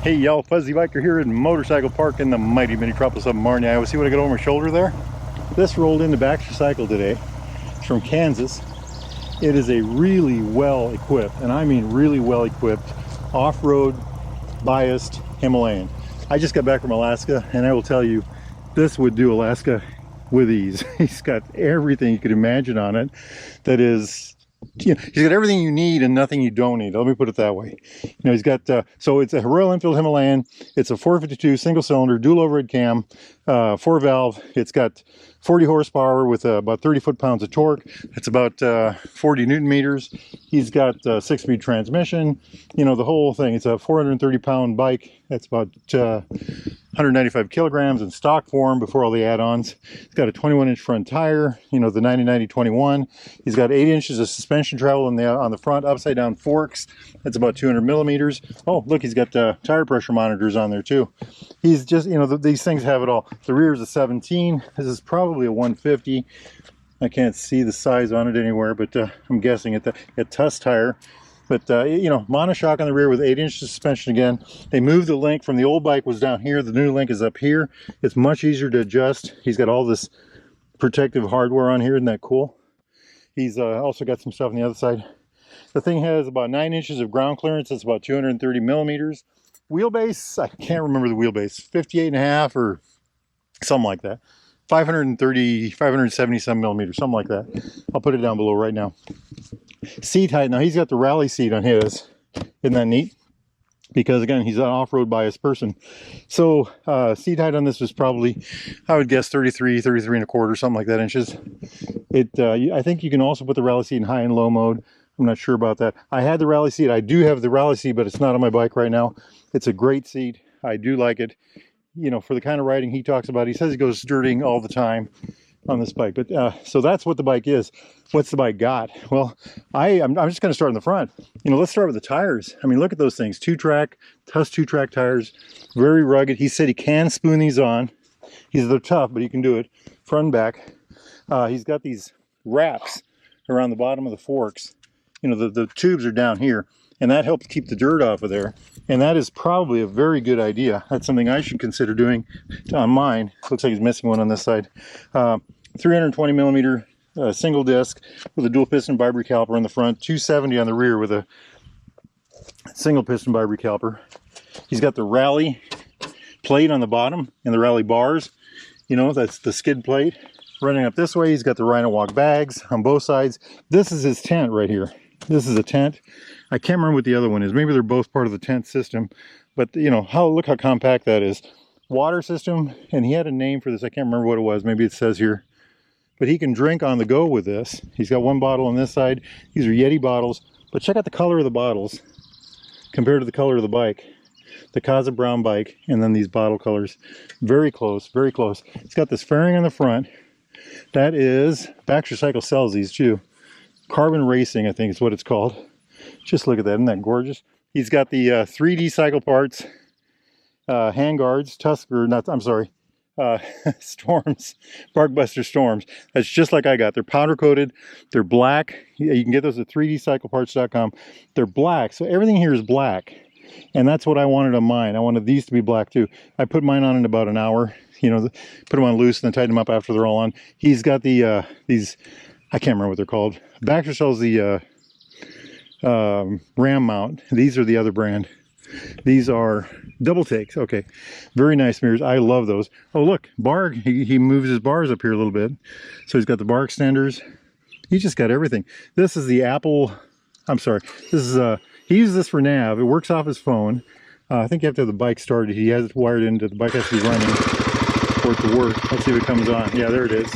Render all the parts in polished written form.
Hey y'all, Fuzzy Biker here in Motorcycle Park in the mighty metropolis of Marne, Iowa. See what I got over my shoulder there? This rolled into Baxter Cycle today. It's from Kansas. It is a really well equipped, and I mean really well equipped, off-road biased Himalayan. I just got back from Alaska, and I will tell you, this would do Alaska with ease. He's got everything you could imagine on it. That is, you know, he's got everything you need and nothing you don't need. Let me put it that way. You know, he's got, so it's a Royal Enfield Himalayan. It's a 452 single cylinder, dual overhead cam, 4-valve. It's got 40 horsepower with about 30 foot-pounds of torque. It's about 40 Newton meters. He's got a 6-speed transmission. You know, the whole thing. It's a 430-pound bike. That's about 195 kilograms in stock form before all the add-ons. It's got a 21-inch front tire, you know, the 90-90-21. He's got 8 inches of suspension travel on the front, upside-down forks. That's about 200 millimeters. Oh, look, he's got tire pressure monitors on there too. He's just, you know, these things have it all. The rear is a 17. This is probably a 150. I can't see the size on it anywhere, but I'm guessing it's a Tuss tire. But, you know, monoshock on the rear with 8 inches of suspension again. They moved the link from the old bike was down here. The new link is up here. It's much easier to adjust. He's got all this protective hardware on here. Isn't that cool? He's also got some stuff on the other side. The thing has about 9 inches of ground clearance. That's about 230 millimeters. Wheelbase, I can't remember the wheelbase. 58.5 or something like that. 570 some millimeters, something like that. I'll put it down below right now. Seat height, now he's got the rally seat on his. Isn't that neat? Because again, he's an off-road biased person. So seat height on this was probably, I would guess 33 and a quarter, something like that inches. I think you can also put the rally seat in high and low mode. I'm not sure about that. I had the rally seat. I do have the rally seat, but it's not on my bike right now. It's a great seat. I do like it. You know, for the kind of riding he talks about. He says he goes dirtying all the time on this bike. But so that's what the bike is. What's the bike got? Well, I'm just going to start in the front. You know, let's start with the tires. I mean, look at those things. 2-track, Tuss 2-track tires. Very rugged. He said he can spoon these on. They're tough, but he can do it. Front and back. He's got these wraps around the bottom of the forks. You know, the tubes are down here. And that helps keep the dirt off of there. And that is probably a very good idea. That's something I should consider doing on mine. Looks like he's missing one on this side. 320 millimeter single disc with a dual piston bibree caliper in the front. 270 on the rear with a single piston bibree caliper. He's got the rally plate on the bottom and the rally bars. You know, that's the skid plate. Running up this way, he's got the Rhino Walk bags on both sides. This is his tent right here. This is a tent. I can't remember what the other one is. Maybe they're both part of the tent system. But, you know, look how compact that is. Water system, and he had a name for this. I can't remember what it was. Maybe it says here. But he can drink on the go with this. He's got one bottle on this side. These are Yeti bottles. But check out the color of the bottles compared to the color of the bike. The Kaza brown bike, and then these bottle colors. Very close, very close. It's got this fairing on the front. That is, Baxter Cycle sells these too. Carbon Racing, I think is what it's called. Just look at that, isn't that gorgeous? He's got the 3D cycle parts, handguards, Storms, Barkbuster Storms. That's just like I got. They're powder coated, they're black. You can get those at 3dcycleparts.com. They're black, so everything here is black. And that's what I wanted on mine. I wanted these to be black too. I put mine on in about an hour. You know, put them on loose and then tighten them up after they're all on. He's got the, these, I can't remember what they're called. Baxter sells the ram mount. These are the other brand. These are double takes. Okay, very nice mirrors. I love those. Oh look, bar, he moves his bars up here a little bit. So he's got the bar extenders. He's just got everything. This is the Apple, I'm sorry, this is he uses this for nav. It works off his phone. I think you have to have the bike started. He has it wired into the bike, has to be running for it to work. Let's see if it comes on. Yeah, there it is.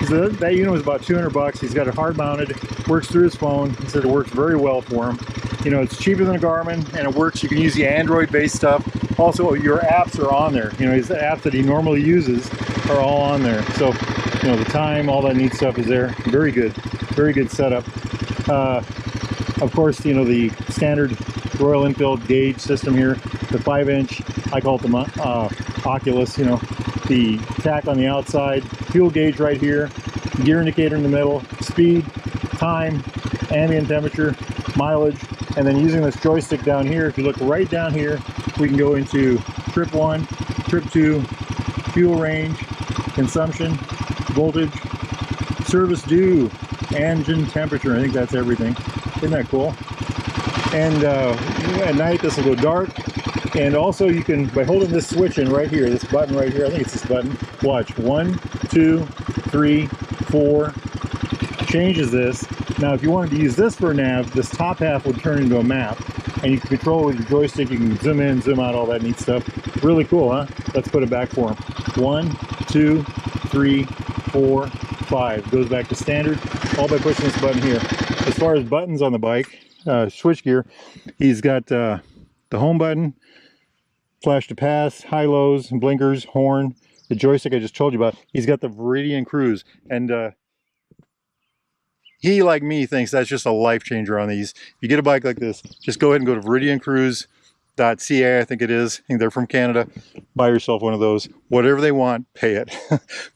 So that unit was about 200 bucks. He's got it hard mounted, works through his phone. He said it works very well for him. You know, it's cheaper than a Garmin and it works. You can use the Android based stuff. Also, your apps are on there. You know, his apps that he normally uses are all on there. So, you know, the time, all that neat stuff is there. Very good setup. Of course, you know, the standard Royal Enfield gauge system here, the 5-inch, I call it the Oculus, you know, the tack on the outside, fuel gauge right here, gear indicator in the middle, speed, time, ambient temperature, mileage, And then using this joystick down here, if you look right down here, we can go into trip 1, trip 2, fuel range, consumption, voltage, service due, engine temperature. I think that's everything. Isn't that cool? And at night this will go dark. And also you can, by holding this switch in right here, this button right here, I think it's this button, watch, 1, 2, 3, 4, changes this. Now if you wanted to use this for a nav, this top half would turn into a map, and you can control it with your joystick. You can zoom in, zoom out, all that neat stuff. Really cool, huh? Let's put it back for him. 1, 2, 3, 4, 5. Goes back to standard, all by pushing this button here. As far as buttons on the bike, switch gear, he's got the home button, flash to pass, high lows, blinkers, horn, the joystick I just told you about. He's got the Viridian Cruise, and he, like me, thinks that's just a life changer on these. If you get a bike like this, just go ahead and go to viridiancruise.ca, I think it is. I think they're from Canada. Buy yourself one of those. Whatever they want, pay it.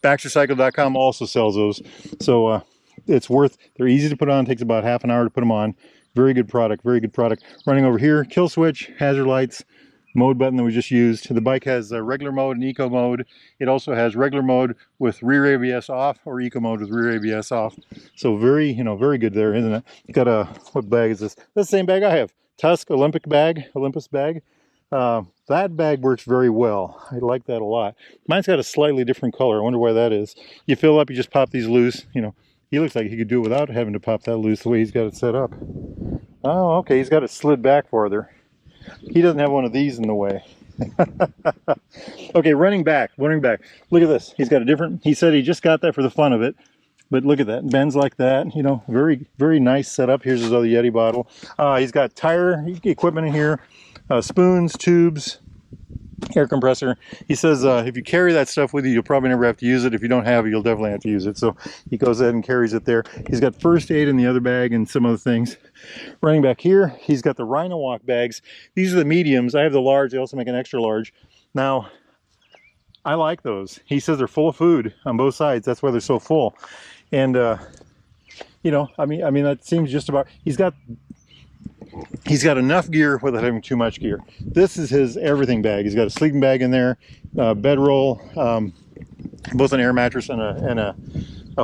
Baxtercycle.com also sells those. So it's worth, they're easy to put on, takes about half an hour to put them on. Very good product, very good product. Running over here, kill switch, hazard lights, mode button that we just used. The bike has regular mode and eco mode. It also has regular mode with rear ABS off, or eco mode with rear ABS off. So very, very good there, isn't it? Got a, what bag is this? That's the same bag I have. Tusk Olympus bag. That bag works very well. I like that a lot. Mine's got a slightly different color. I wonder why that is. You fill up, you just pop these loose. He looks like he could do it without having to pop that loose the way he's got it set up. Oh, okay, he's got it slid back farther. He doesn't have one of these in the way. Okay, running back. Look at this. He's got a different, he said he just got that for the fun of it. But look at that, bends like that, very, very nice setup. Here's his other Yeti bottle. He's got tire equipment in here, spoons, tubes, air compressor. He says if you carry that stuff with you, you'll probably never have to use it. If you don't have it, you'll definitely have to use it. So he goes ahead and carries it there. He's got first aid in the other bag and some other things. Running back here, he's got the Rhino Walk bags. These are the mediums. I have the large. They also make an extra large. Now, I like those. He says they're full of food on both sides. That's why they're so full. And I mean that seems just about. He's got enough gear without having too much gear. This is his everything bag. He's got a sleeping bag in there, bedroll, both an air mattress and a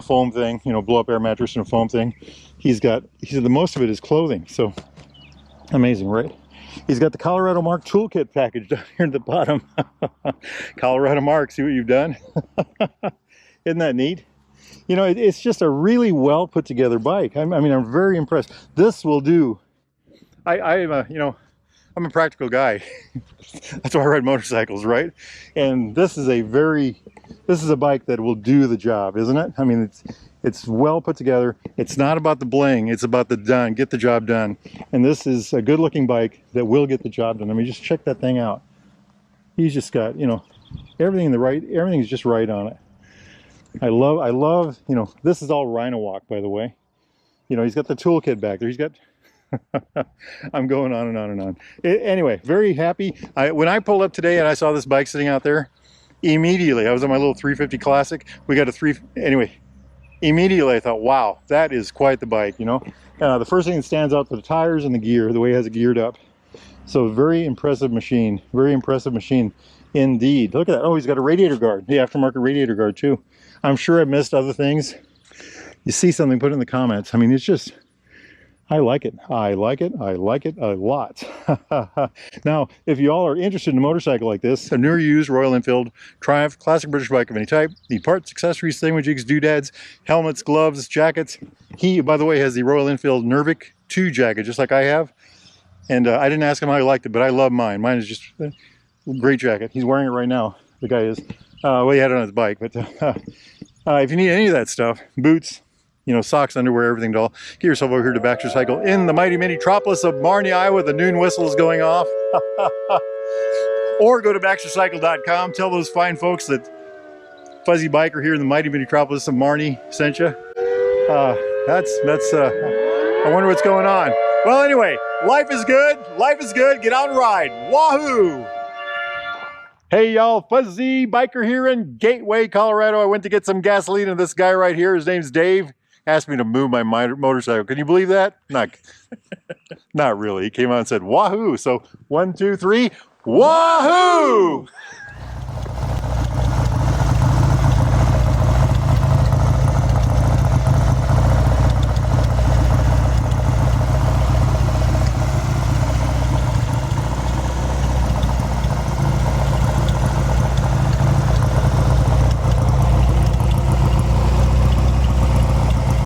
foam thing, blow up air mattress and a foam thing. He said the most of it is clothing. So amazing, right? He's got the Colorado Mark toolkit package down here at the bottom. Colorado Mark, see what you've done? Isn't that neat? It's just a really well put together bike. I'm very impressed. This will do. I'm a practical guy. That's why I ride motorcycles, right? And this is a bike that will do the job, isn't it? I mean, it's well put together. It's not about the bling, it's about the get the job done. And this is a good looking bike that will get the job done. I mean, just check that thing out. He's just got, everything's just right on it. I love, this is all Rhino Walk, by the way. He's got the toolkit back there. He's got, I'm going on and on and on. Anyway, very happy. When I pulled up today and I saw this bike sitting out there, immediately, I was on my little 350 Classic. We got immediately I thought, wow, that is quite the bike, The first thing that stands out are the tires and the gear, the way it has it geared up. So very impressive machine indeed. Look at that. Oh, he's got a radiator guard, the aftermarket radiator guard too. I'm sure I missed other things. You see something, put it in the comments. I mean, it's just, I like it a lot. Now, if you all are interested in a motorcycle like this, a newer used Royal Enfield Triumph, classic British bike of any type, need parts, accessories, thingamajigs, doodads, helmets, gloves, jackets. He, by the way, has the Royal Enfield Nervik 2 jacket, just like I have. And I didn't ask him how he liked it, but I love mine. Mine is just a great jacket. He's wearing it right now, the guy is. Well, he had it on his bike, but if you need any of that stuff, boots, socks, underwear, everything, doll, get yourself over here to Baxter Cycle in the mighty metropolis of Marnie, Iowa. The noon whistle is going off. Or go to baxtercycle.com. Tell those fine folks that Fuzzy Biker here in the mighty metropolis of Marnie sent you. I wonder what's going on. Well, anyway, life is good. Get out and ride. Wahoo! Hey y'all, Fuzzy Biker here in Gateway, Colorado. I went to get some gasoline and this guy right here, his name's Dave. asked me to move my motorcycle. Can you believe that? Not really. He came out and said, Wahoo! So 1, 2, 3, Wahoo!